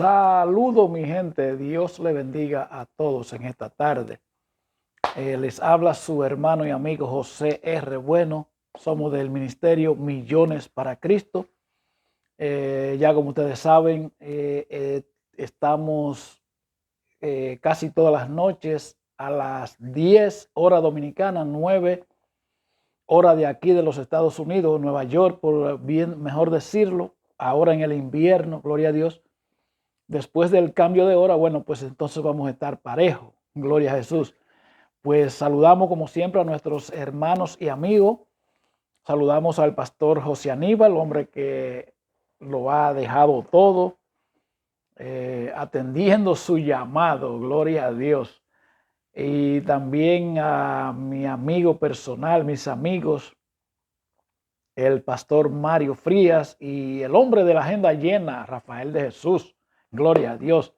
Saludo mi gente, Dios le bendiga a todos en esta tarde. Les habla su hermano y amigo José R. Bueno. Somos del ministerio Millones para Cristo. Ya como ustedes saben, estamos casi todas las noches a las 10 horas dominicanas, 9 horas de aquí de los Estados Unidos, Nueva York, por bien mejor decirlo, ahora en el invierno, gloria a Dios. Después del cambio de hora, bueno, pues entonces vamos a estar parejo, gloria a Jesús. Pues saludamos como siempre a nuestros hermanos y amigos. Saludamos al pastor José Aníbal, hombre que lo ha dejado todo, atendiendo su llamado, gloria a Dios. Y también a mi amigo personal, mis amigos, el pastor Mario Frías y el hombre de la agenda llena, Rafael de Jesús, gloria a Dios.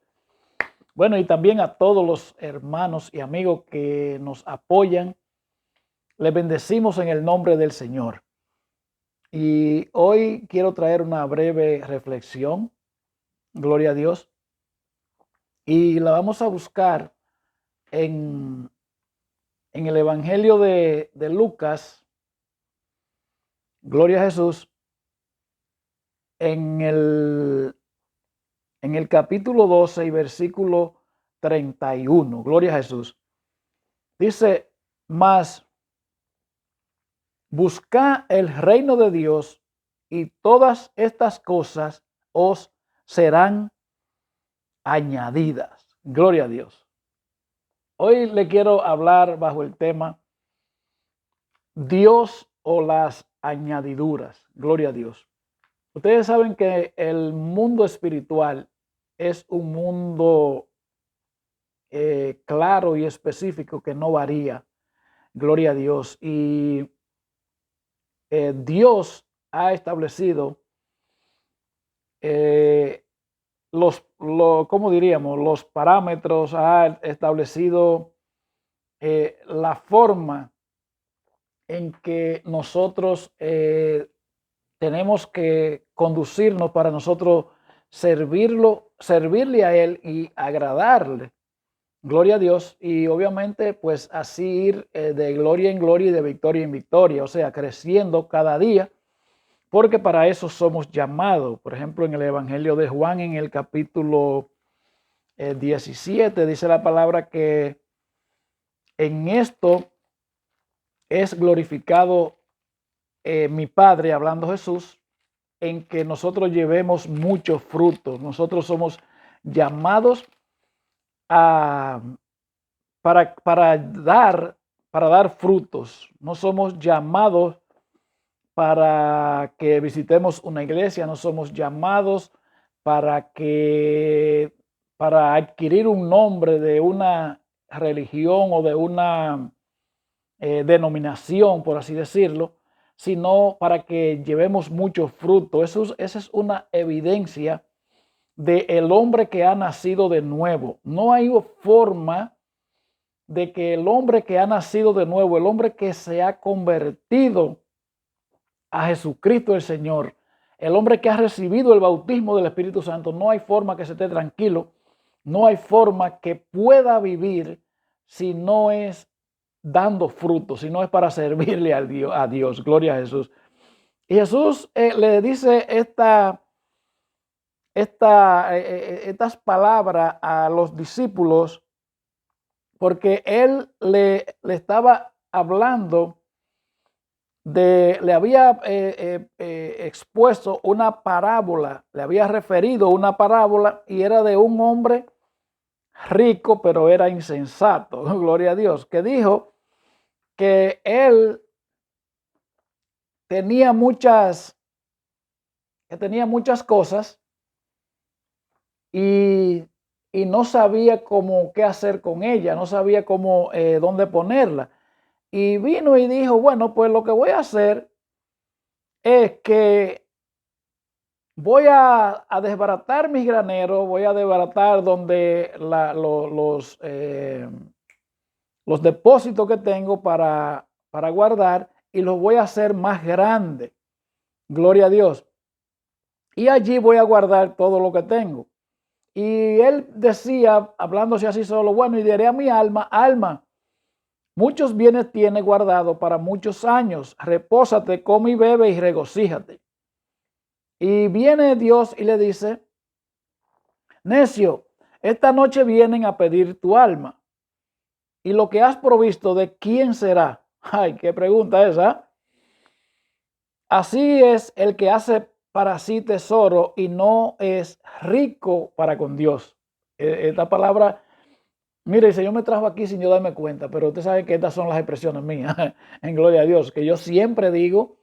Bueno, y también a todos los hermanos y amigos que nos apoyan, les bendecimos en el nombre del Señor. Y hoy quiero traer una breve reflexión, gloria a Dios, y la vamos a buscar en el Evangelio de Lucas, gloria a Jesús, en el capítulo 12 y versículo 31, gloria a Jesús. Dice, mas buscad el reino de Dios y todas estas cosas os serán añadidas. Gloria a Dios. Hoy le quiero hablar bajo el tema Dios o las añadiduras. Gloria a Dios. Ustedes saben que el mundo espiritual es un mundo claro y específico que no varía. Gloria a Dios. Y Dios ha establecido ¿cómo diríamos? Los parámetros, ha establecido la forma en que nosotros tenemos que conducirnos para nosotros servirle a Él y agradarle. Gloria a Dios. Y obviamente pues así ir de gloria en gloria y de victoria en victoria, o sea, creciendo cada día, porque para eso somos llamados. Por ejemplo, en el Evangelio de Juan, en el capítulo 17, dice la palabra que en esto es glorificado mi Padre, hablando Jesús, en que nosotros llevemos mucho fruto. Nosotros somos llamados para dar frutos. No somos llamados para que visitemos una iglesia, no somos llamados para adquirir un nombre de una religión o de una denominación, por así decirlo, sino para que llevemos mucho fruto. Esa es una evidencia del hombre que ha nacido de nuevo. No hay forma de que el hombre que ha nacido de nuevo, el hombre que se ha convertido a Jesucristo el Señor, el hombre que ha recibido el bautismo del Espíritu Santo, no hay forma que se esté tranquilo, no hay forma que pueda vivir si no es dando fruto, si no es para servirle a Dios. Gloria a Jesús. Y Jesús le dice estas palabras a los discípulos porque él le estaba hablando le había expuesto una parábola, le había referido una parábola y era de un hombre rico, pero era insensato, gloria a Dios, que dijo que él tenía muchas cosas y no sabía qué hacer con ella, no sabía dónde ponerla. Y vino y dijo, bueno, pues lo que voy a hacer es que voy a desbaratar mis graneros, voy a desbaratar donde los depósitos que tengo para guardar y los voy a hacer más grandes. Gloria a Dios. Y allí voy a guardar todo lo que tengo. Y él decía, hablándose así solo, bueno, y diré a mi alma, alma, muchos bienes tiene guardado para muchos años, repósate, come y bebe y regocíjate. Y viene Dios y le dice, necio, esta noche vienen a pedir tu alma. Y lo que has provisto, ¿de quién será? Ay, qué pregunta esa. Así es el que hace para sí tesoro y no es rico para con Dios. Esta palabra, mire, el Señor me trajo aquí sin yo darme cuenta, pero usted sabe que estas son las expresiones mías, en gloria a Dios, que yo siempre digo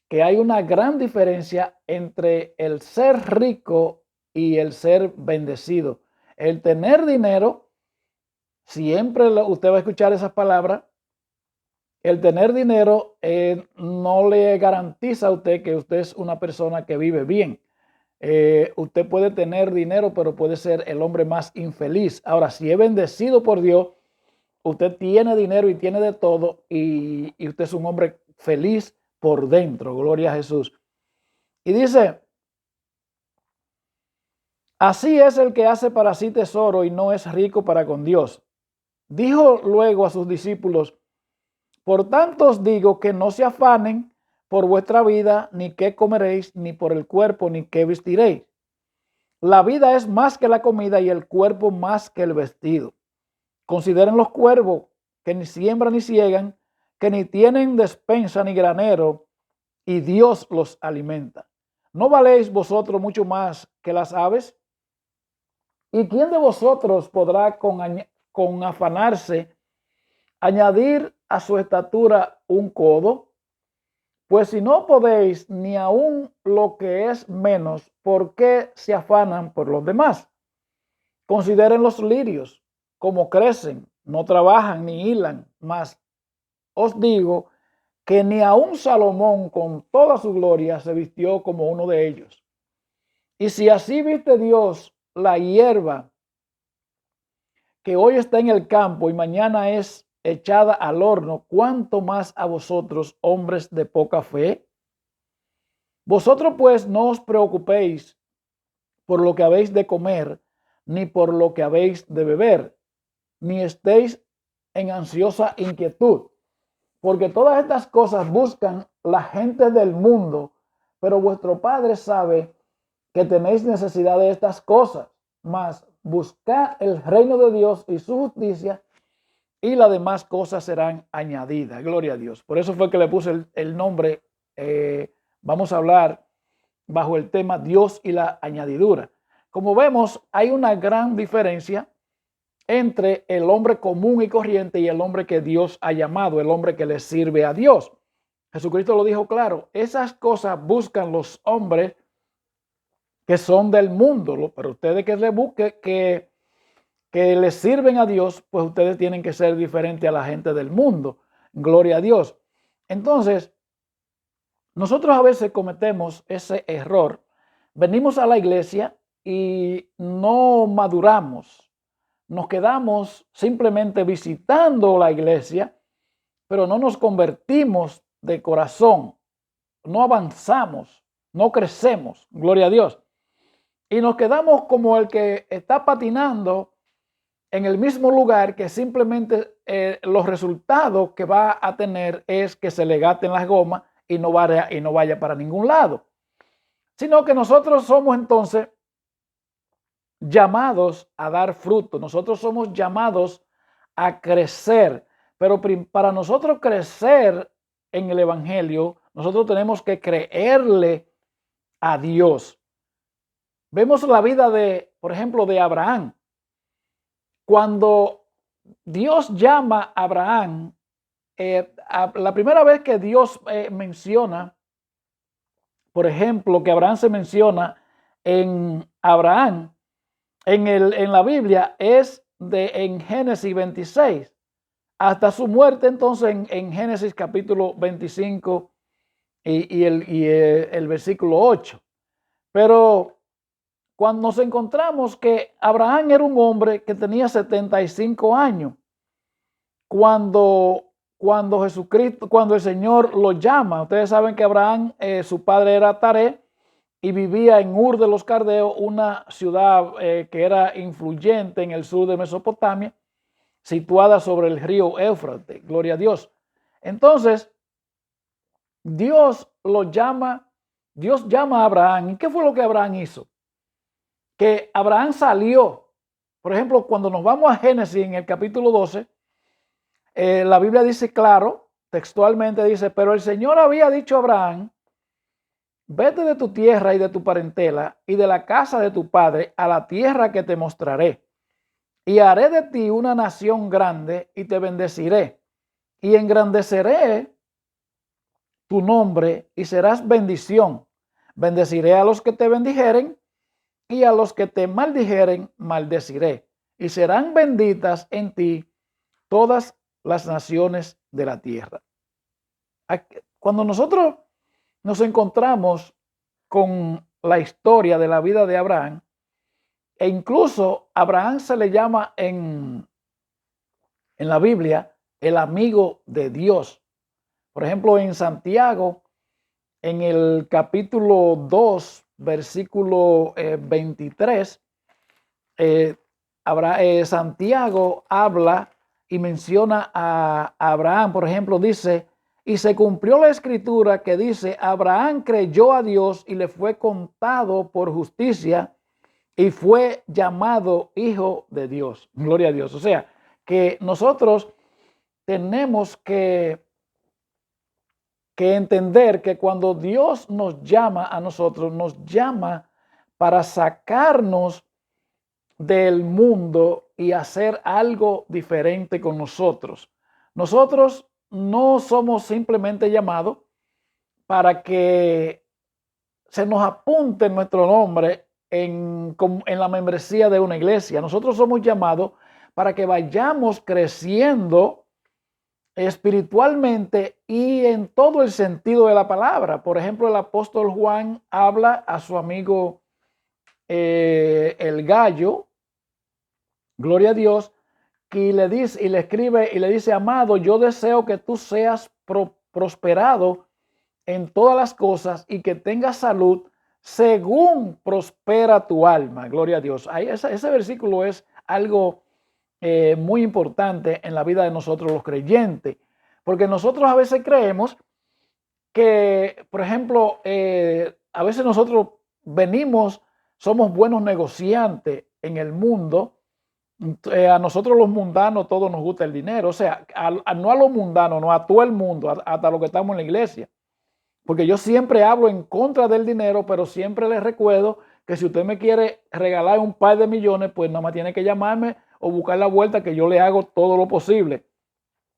que hay una gran diferencia entre el ser rico y el ser bendecido. El tener dinero, siempre usted va a escuchar esas palabras. El tener dinero no le garantiza a usted que usted es una persona que vive bien. Usted puede tener dinero, pero puede ser el hombre más infeliz. Ahora, si es bendecido por Dios, usted tiene dinero y tiene de todo y usted es un hombre feliz por dentro. Gloria a Jesús. Y dice, así es el que hace para sí tesoro y no es rico para con Dios. Dijo luego a sus discípulos, por tanto os digo que no se afanen por vuestra vida, ni qué comeréis, ni por el cuerpo, ni qué vestiréis. La vida es más que la comida y el cuerpo más que el vestido. Consideren los cuervos que ni siembran ni ciegan, que ni tienen despensa ni granero, y Dios los alimenta. ¿No valéis vosotros mucho más que las aves? ¿Y quién de vosotros podrá con afanarse añadir a su estatura un codo? Pues si no podéis ni aun lo que es menos, ¿por qué se afanan por los demás? Consideren los lirios, cómo crecen, no trabajan ni hilan, mas os digo que ni aun Salomón con toda su gloria se vistió como uno de ellos. Y si así viste Dios la hierba que hoy está en el campo y mañana es echada al horno, ¿cuánto más a vosotros, hombres de poca fe? Vosotros pues no os preocupéis por lo que habéis de comer, ni por lo que habéis de beber, ni estéis en ansiosa inquietud, porque todas estas cosas buscan la gente del mundo, pero vuestro Padre sabe que tenéis necesidad de estas cosas, mas buscad el reino de Dios y su justicia, y las demás cosas serán añadidas. Gloria a Dios. Por eso fue que le puse el nombre, vamos a hablar bajo el tema Dios y la añadidura. Como vemos, hay una gran diferencia entre el hombre común y corriente y el hombre que Dios ha llamado, el hombre que le sirve a Dios. Jesucristo lo dijo claro, esas cosas buscan los hombres que son del mundo, pero ustedes que le busquen, que le sirven a Dios, pues ustedes tienen que ser diferentes a la gente del mundo. Gloria a Dios. Entonces, nosotros a veces cometemos ese error. Venimos a la iglesia y no maduramos. Nos quedamos simplemente visitando la iglesia, pero no nos convertimos de corazón. No avanzamos, no crecemos. Gloria a Dios. Y nos quedamos como el que está patinando en el mismo lugar, que simplemente los resultados que va a tener es que se le gasten las gomas y no vaya para ningún lado. Sino que nosotros somos entonces llamados a dar fruto. Nosotros somos llamados a crecer. Pero para nosotros crecer en el Evangelio, nosotros tenemos que creerle a Dios. Vemos la vida de, por ejemplo, de Abraham. Cuando Dios llama a Abraham, la primera vez que Dios menciona, por ejemplo, que Abraham se menciona en Abraham, en la Biblia, es en Génesis 26, hasta su muerte entonces en Génesis capítulo 25 y el versículo 8. Pero cuando nos encontramos que Abraham era un hombre que tenía 75 años, cuando Jesucristo, cuando el Señor lo llama, ustedes saben que Abraham, su padre era Taré, y vivía en Ur de los Caldeos, una ciudad que era influyente en el sur de Mesopotamia, situada sobre el río Éufrates. Gloria a Dios. Entonces, Dios llama a Abraham. ¿Y qué fue lo que Abraham hizo? Que Abraham salió. Por ejemplo, cuando nos vamos a Génesis en el capítulo 12, la Biblia dice claro, textualmente dice, pero el Señor había dicho a Abraham, vete de tu tierra y de tu parentela y de la casa de tu padre a la tierra que te mostraré. Y haré de ti una nación grande y te bendeciré. Y engrandeceré tu nombre y serás bendición. Bendeciré a los que te bendijeren y a los que te maldijeren maldeciré. Y serán benditas en ti todas las naciones de la tierra. Cuando nosotros nos encontramos con la historia de la vida de Abraham, e incluso Abraham se le llama en la Biblia el amigo de Dios. Por ejemplo, en Santiago, en el capítulo 2, versículo 23, Santiago habla y menciona a Abraham. Por ejemplo, dice, y se cumplió la escritura que dice, Abraham creyó a Dios y le fue contado por justicia y fue llamado hijo de Dios. Gloria a Dios. O sea, que nosotros tenemos que entender que cuando Dios nos llama a nosotros, nos llama para sacarnos del mundo y hacer algo diferente con nosotros. Nosotros no somos simplemente llamados para que se nos apunte nuestro nombre en la membresía de una iglesia. Nosotros somos llamados para que vayamos creciendo espiritualmente y en todo el sentido de la palabra. Por ejemplo, el apóstol Juan habla a su amigo el Gallo, gloria a Dios, y le dice y le escribe y le dice, amado, yo deseo que tú seas prosperado en todas las cosas y que tengas salud según prospera tu alma. Gloria a Dios. Ahí ese versículo es algo muy importante en la vida de nosotros los creyentes, porque nosotros a veces creemos que, por ejemplo, a veces nosotros somos buenos negociantes en el mundo. A nosotros los mundanos todos nos gusta el dinero, o sea, no a los mundanos, no a todo el mundo, hasta los que estamos en la iglesia, porque yo siempre hablo en contra del dinero, pero siempre les recuerdo que si usted me quiere regalar un par de millones, pues nada más tiene que llamarme o buscar la vuelta, que yo le hago todo lo posible.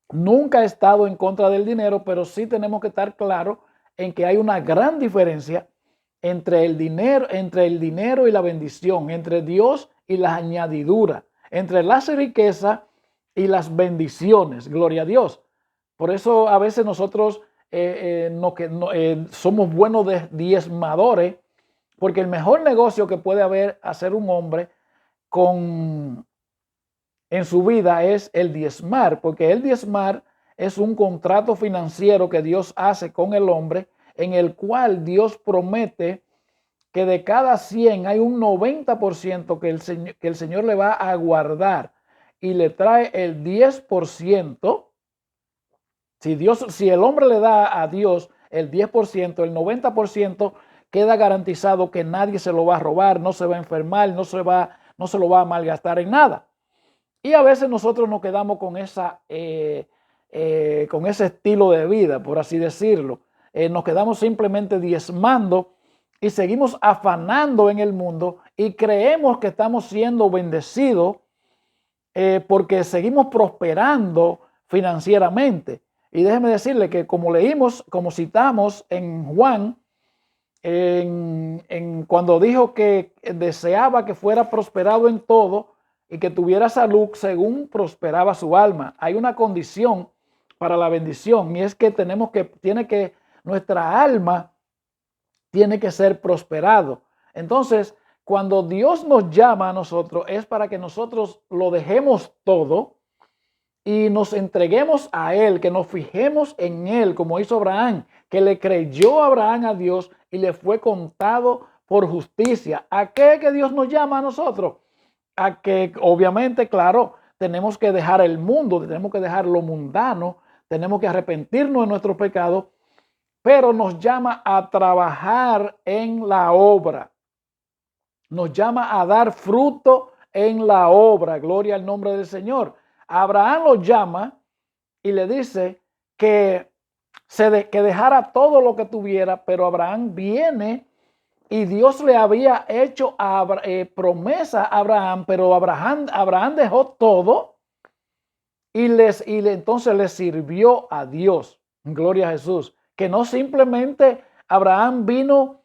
Nunca he estado en contra del dinero, pero sí tenemos que estar claros en que hay una gran diferencia entre el dinero y la bendición, entre Dios y las añadiduras, entre las riquezas y las bendiciones. Gloria a Dios. Por eso a veces nosotros somos buenos diezmadores, porque el mejor negocio que puede hacer un hombre en su vida es el diezmar, porque el diezmar es un contrato financiero que Dios hace con el hombre, en el cual Dios promete que de cada 100 hay un 90% que el Señor le va a guardar y le trae el 10%. Si el hombre le da a Dios el 10%, el 90% queda garantizado que nadie se lo va a robar, no se va a enfermar, no se lo va a malgastar en nada. Y a veces nosotros nos quedamos con ese estilo de vida, por así decirlo. Nos quedamos simplemente diezmando y seguimos afanando en el mundo y creemos que estamos siendo bendecidos porque seguimos prosperando financieramente. Y déjeme decirle que como citamos en Juan, cuando dijo que deseaba que fuera prosperado en todo y que tuviera salud según prosperaba su alma. Hay una condición para la bendición y es que nuestra alma tiene que ser prosperado. Entonces, cuando Dios nos llama a nosotros es para que nosotros lo dejemos todo y nos entreguemos a Él, que nos fijemos en Él, como hizo Abraham, que le creyó Abraham a Dios y le fue contado por justicia. ¿A qué que Dios nos llama a nosotros? A que obviamente, claro, tenemos que dejar el mundo, tenemos que dejar lo mundano, tenemos que arrepentirnos de nuestros pecados, pero nos llama a trabajar en la obra. Nos llama a dar fruto en la obra. Gloria al nombre del Señor. Abraham lo llama y le dice que dejara todo lo que tuviera, pero Abraham viene y Dios le había hecho promesa a Abraham, pero Abraham dejó todo y entonces le sirvió a Dios. Gloria a Jesús. Que no simplemente Abraham vino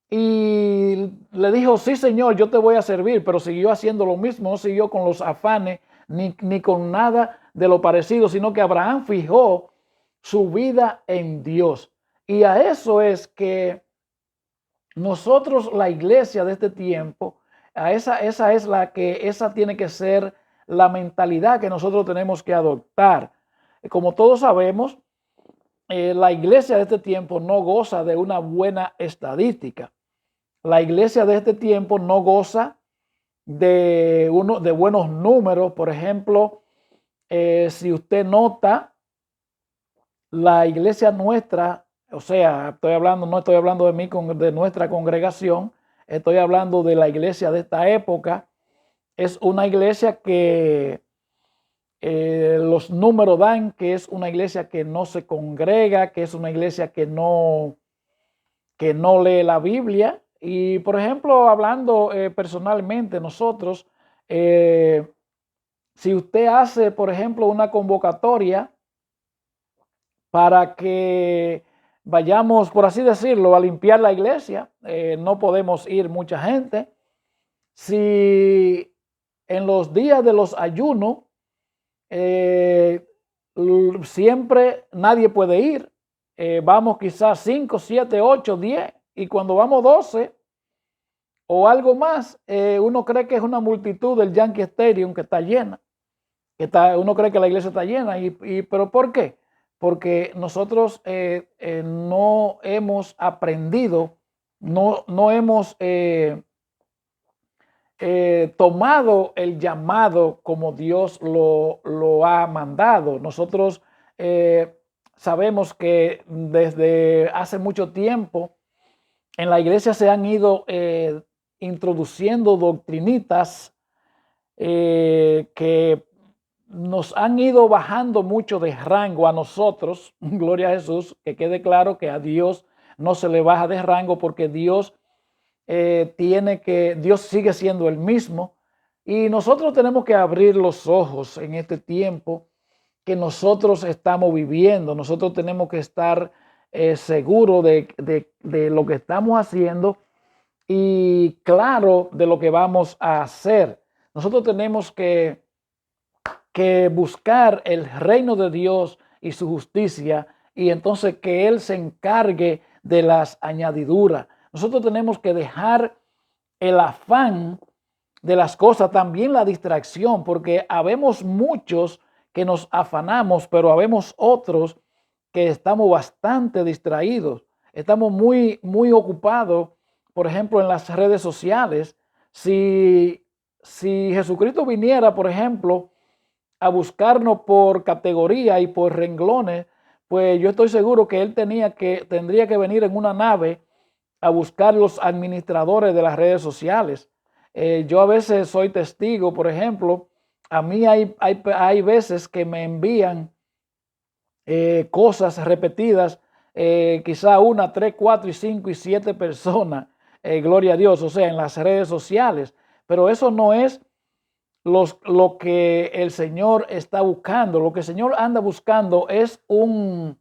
y le dijo, sí, Señor, yo te voy a servir, pero siguió haciendo lo mismo, no siguió con los afanes ni con nada de lo parecido, sino que Abraham fijó su vida en Dios. Y a eso es que nosotros, la iglesia de este tiempo, esa tiene que ser la mentalidad que nosotros tenemos que adoptar. Como todos sabemos, la iglesia de este tiempo no goza de una buena estadística. La iglesia de este tiempo no goza de buenos números. Por ejemplo, si usted nota, la iglesia nuestra, o sea, no estoy hablando de mí, de nuestra congregación, estoy hablando de la iglesia de esta época. Es una iglesia que los números dan que es una iglesia que no se congrega, que es una iglesia que no lee la Biblia. Y por ejemplo, hablando personalmente, nosotros, si usted hace, por ejemplo, una convocatoria para que vayamos, por así decirlo, a limpiar la iglesia, no podemos ir mucha gente. Si en los días de los ayunos, siempre nadie puede ir. Vamos quizás 5, 7, 8, 10 y cuando vamos 12 o algo más, uno cree que es una multitud del Yankee Stadium que está llena. Uno cree que la iglesia está llena. ¿Pero por qué? Porque nosotros no hemos aprendido, no hemos tomado el llamado como Dios lo ha mandado. Nosotros sabemos que desde hace mucho tiempo en la iglesia se han ido introduciendo doctrinitas que nos han ido bajando mucho de rango a nosotros. Gloria a Jesús, que quede claro que a Dios no se le baja de rango porque Dios Dios sigue siendo el mismo y nosotros tenemos que abrir los ojos en este tiempo que nosotros estamos viviendo. Nosotros tenemos que estar seguros de lo que estamos haciendo y claro de lo que vamos a hacer. Nosotros tenemos que buscar el reino de Dios y su justicia y entonces que Él se encargue de las añadiduras. Nosotros tenemos que dejar el afán de las cosas, también la distracción, porque habemos muchos que nos afanamos, pero habemos otros que estamos bastante distraídos. Estamos muy ocupados, por ejemplo, en las redes sociales. Si Jesucristo viniera, por ejemplo, a buscarnos por categoría y por renglones, pues yo estoy seguro que Él tendría que venir en una nave a buscar los administradores de las redes sociales. Yo a veces soy testigo, por ejemplo, a mí hay veces que me envían cosas repetidas, quizá 1, 3, 4 y 5 y 7 personas, gloria a Dios, o sea, en las redes sociales. Pero eso no es lo que el Señor está buscando. Lo que el Señor anda buscando es un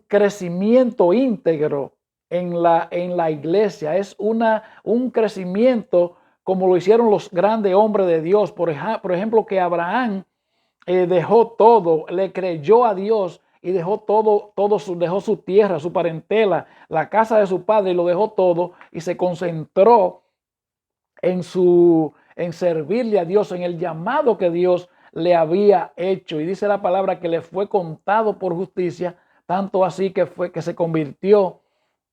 crecimiento íntegro en la iglesia, es un crecimiento como lo hicieron los grandes hombres de Dios. Por ejemplo, que Abraham dejó todo, le creyó a Dios y dejó dejó su tierra, su parentela, la casa de su padre y lo dejó todo y se concentró en servirle a Dios, en el llamado que Dios le había hecho. Y dice la palabra que le fue contado por justicia, tanto así que se convirtió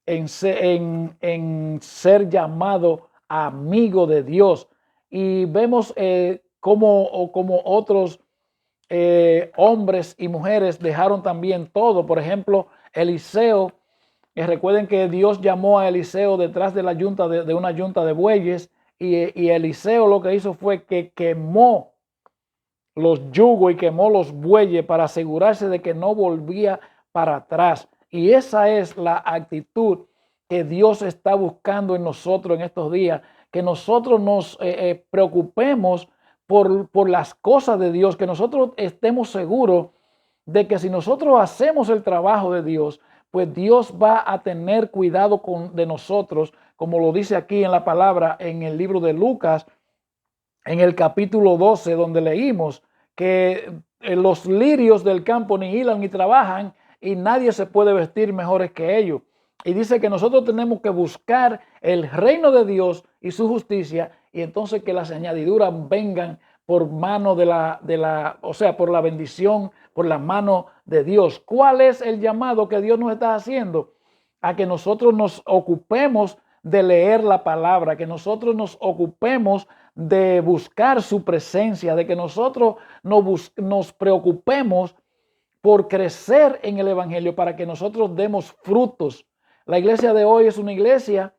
en ser llamado amigo de Dios. Y vemos como otros hombres y mujeres dejaron también todo. Por ejemplo, Eliseo, recuerden que Dios llamó a Eliseo detrás de la yunta de una yunta de bueyes, y Eliseo lo que hizo fue que quemó los yugos y quemó los bueyes para asegurarse de que no volvía para atrás. Y esa es la actitud que Dios está buscando en nosotros en estos días, que nosotros nos preocupemos por las cosas de Dios, que nosotros estemos seguros de que si nosotros hacemos el trabajo de Dios, pues Dios va a tener cuidado de nosotros, como lo dice aquí en la palabra en el libro de Lucas, en el capítulo 12, donde leímos que los lirios del campo ni hilan ni trabajan y nadie se puede vestir mejores que ellos. Y dice que nosotros tenemos que buscar el reino de Dios y su justicia, y entonces que las añadiduras vengan por mano o sea, por la bendición, por la mano de Dios. ¿Cuál es el llamado que Dios nos está haciendo? A que nosotros nos ocupemos de leer la palabra, que nosotros nos ocupemos de buscar su presencia, de que nosotros nos preocupemos por crecer en el evangelio para que nosotros demos frutos. La iglesia de hoy es una iglesia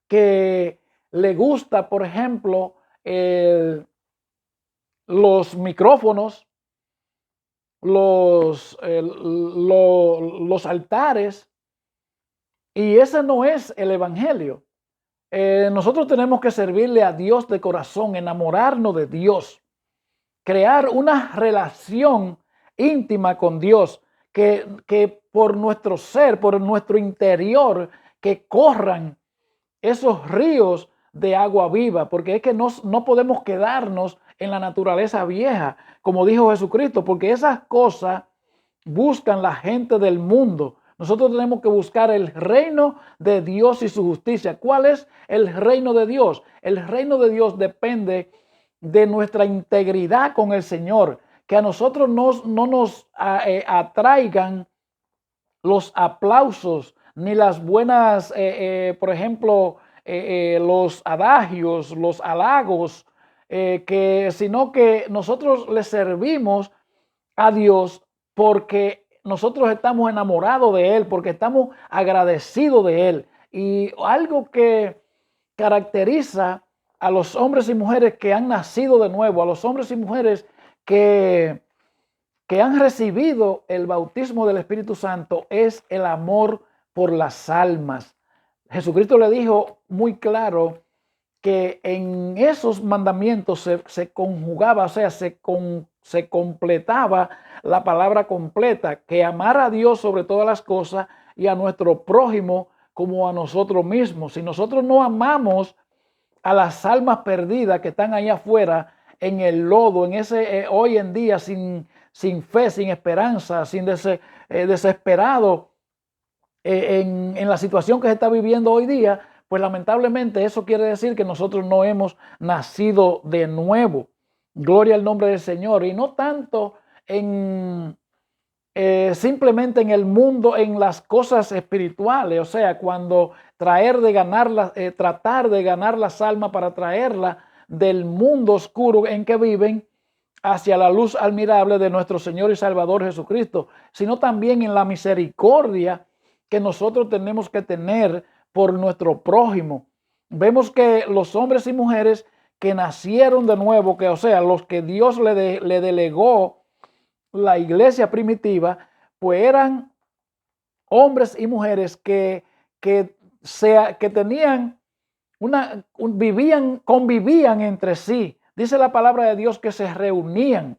que le gusta, por ejemplo, los micrófonos, los altares, y ese no es el evangelio. Nosotros tenemos que servirle a Dios de corazón, enamorarnos de Dios, crear una relación íntima con Dios, que por nuestro ser, por nuestro interior, que corran esos ríos de agua viva, porque es que no podemos quedarnos en la naturaleza vieja, como dijo Jesucristo, porque esas cosas buscan la gente del mundo. Nosotros tenemos que buscar el reino de Dios y su justicia. ¿Cuál es el reino de Dios? El reino de Dios depende de nuestra integridad con el Señor, que a nosotros no nos atraigan los aplausos ni las buenas, por ejemplo, los adagios, los halagos, sino que nosotros le servimos a Dios porque nosotros estamos enamorados de Él, porque estamos agradecidos de Él. Y algo que caracteriza a los hombres y mujeres que han nacido de nuevo, a los hombres y mujeres que han recibido el bautismo del Espíritu Santo, es el amor por las almas. Jesucristo le dijo muy claro que en esos mandamientos se conjugaba, o sea, se completaba la palabra completa, que amar a Dios sobre todas las cosas y a nuestro prójimo como a nosotros mismos. Si nosotros no amamos a las almas perdidas que están ahí afuera en el lodo, en ese hoy en día sin fe, sin esperanza, desesperado en la situación que se está viviendo hoy día, pues lamentablemente eso quiere decir que nosotros no hemos nacido de nuevo. Gloria al nombre del Señor. Y no tanto simplemente en el mundo, en las cosas espirituales, o sea, cuando tratar de ganar las almas para traerlas del mundo oscuro en que viven hacia la luz admirable de nuestro Señor y Salvador Jesucristo, sino también en la misericordia que nosotros tenemos que tener por nuestro prójimo. Vemos que los hombres y mujeres que nacieron de nuevo, que o sea, los que Dios le delegó la iglesia primitiva, pues eran hombres y mujeres que tenían convivían entre sí. Dice la palabra de Dios que se reunían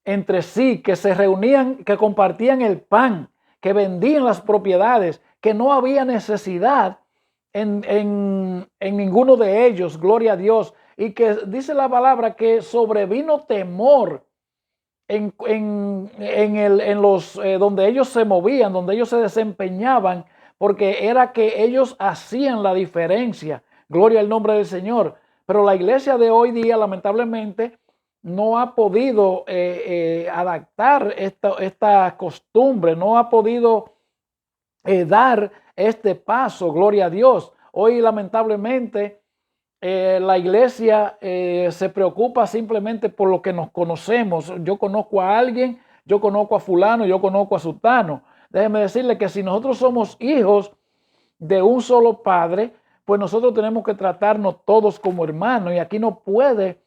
entre sí, que se reunían, que compartían el pan, que vendían las propiedades, que no había necesidad en ninguno de ellos, gloria a Dios. Y que dice la palabra que sobrevino temor en los donde ellos se movían, donde ellos se desempeñaban, porque era que ellos hacían la diferencia. Gloria al nombre del Señor. Pero la iglesia de hoy día, lamentablemente, no ha podido adaptar esta costumbre, no ha podido dar este paso, gloria a Dios. Hoy lamentablemente la iglesia se preocupa simplemente por lo que nos conocemos. Yo conozco a alguien, yo conozco a fulano, yo conozco a sutano. Déjeme decirle que si nosotros somos hijos de un solo padre, pues nosotros tenemos que tratarnos todos como hermanos y aquí no puede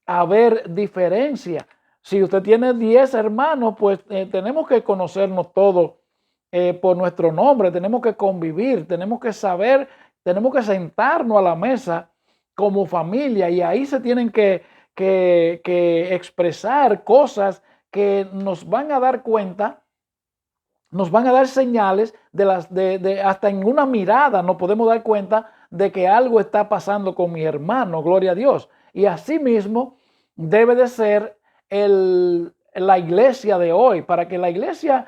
haber diferencia. Si usted tiene 10 hermanos, pues tenemos que conocernos todos por nuestro nombre, tenemos que convivir, tenemos que saber, tenemos que sentarnos a la mesa como familia y ahí se tienen que expresar cosas que nos van a dar cuenta, nos van a dar señales hasta en una mirada nos podemos dar cuenta de que algo está pasando con mi hermano, gloria a Dios. Y asimismo debe de ser la iglesia de hoy, para que la iglesia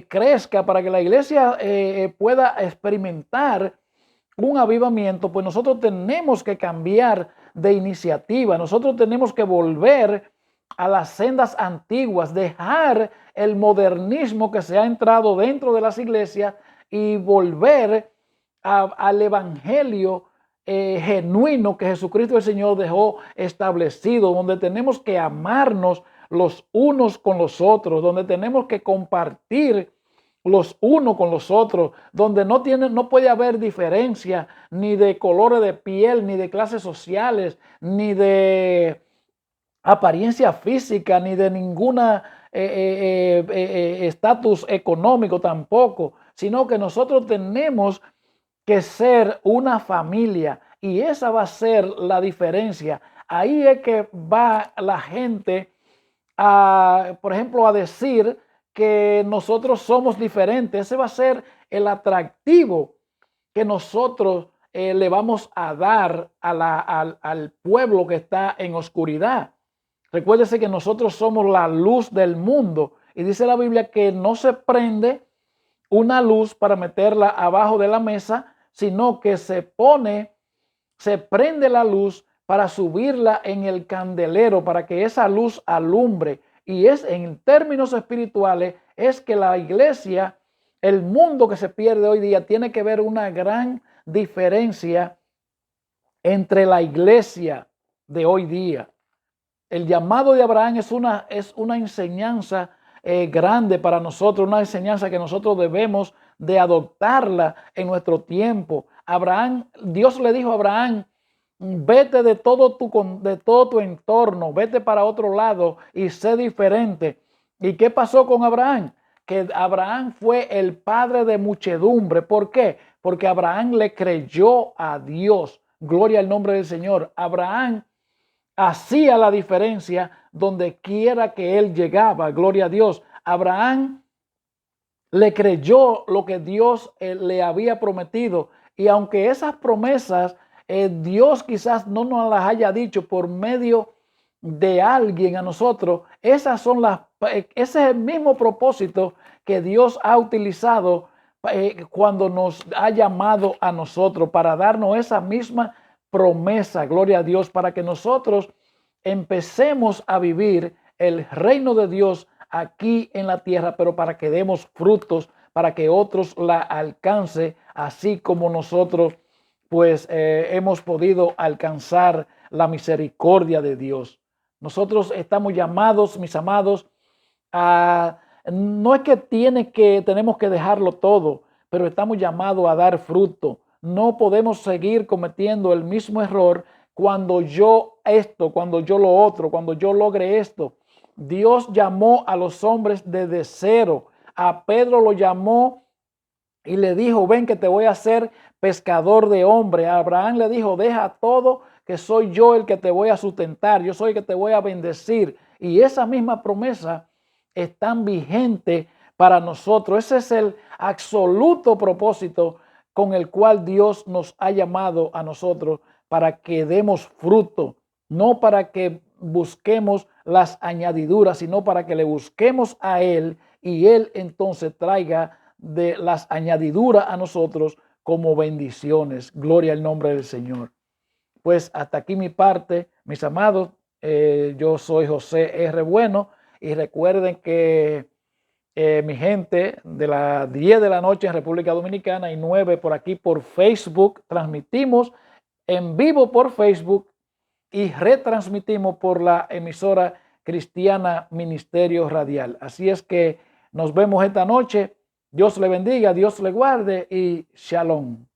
crezca, para que la iglesia pueda experimentar un avivamiento, pues nosotros tenemos que cambiar de iniciativa, nosotros tenemos que volver a las sendas antiguas, dejar el modernismo que se ha entrado dentro de las iglesias y volver al evangelio genuino que Jesucristo el Señor dejó establecido, donde tenemos que amarnos los unos con los otros, donde tenemos que compartir los unos con los otros, donde no puede haber diferencia ni de colores de piel, ni de clases sociales, ni de apariencia física, ni de ninguna estatus económico tampoco, sino que nosotros tenemos que ser una familia y esa va a ser la diferencia. Ahí es que va la gente por ejemplo, a decir que nosotros somos diferentes. Ese va a ser el atractivo que nosotros le vamos a dar al pueblo que está en oscuridad. Recuérdese que nosotros somos la luz del mundo y dice la Biblia que no se prende una luz para meterla abajo de la mesa, sino que se prende la luz para subirla en el candelero, para que esa luz alumbre. Y es en términos espirituales, es que la iglesia, el mundo que se pierde hoy día, tiene que ver una gran diferencia entre la iglesia de hoy día. El llamado de Abraham es una enseñanza grande para nosotros, una enseñanza que nosotros debemos de adoptarla en nuestro tiempo. Dios le dijo a Abraham, vete de todo tu entorno, vete para otro lado y sé diferente. ¿Y qué pasó con Abraham? Que Abraham fue el padre de muchedumbre. ¿Por qué? Porque Abraham le creyó a Dios. Gloria al nombre del Señor. Abraham hacía la diferencia donde quiera que él llegaba. Gloria a Dios. Abraham le creyó lo que Dios le había prometido. Y aunque esas promesas Dios quizás no nos las haya dicho por medio de alguien a nosotros, ese es el mismo propósito que Dios ha utilizado cuando nos ha llamado a nosotros para darnos esa misma promesa, gloria a Dios, para que nosotros empecemos a vivir el reino de Dios aquí en la tierra, pero para que demos frutos, para que otros la alcance, así como nosotros pues hemos podido alcanzar la misericordia de Dios. Nosotros estamos llamados, mis amados, no es que tenemos que dejarlo todo, pero estamos llamados a dar fruto. No podemos seguir cometiendo el mismo error cuando cuando yo lo otro, cuando yo logre esto. Dios llamó a los hombres desde cero. A Pedro lo llamó y le dijo, ven que te voy a hacer pescador de hombre. A Abraham le dijo, deja todo, que soy yo el que te voy a sustentar, yo soy el que te voy a bendecir. Y esa misma promesa es tan vigente para nosotros. Ese es el absoluto propósito con el cual Dios nos ha llamado a nosotros, para que demos fruto, no para que busquemos las añadiduras, sino para que le busquemos a Él y Él entonces traiga de las añadiduras a nosotros como bendiciones. Gloria al nombre del Señor. Pues hasta aquí mi parte, mis amados. Yo soy José R. Bueno y recuerden que mi gente, de las 10 de la noche en República Dominicana y 9 por aquí por Facebook. Transmitimos en vivo por Facebook y retransmitimos por la emisora cristiana Ministerio Radial. Así es que nos vemos esta noche. Dios le bendiga, Dios le guarde y shalom.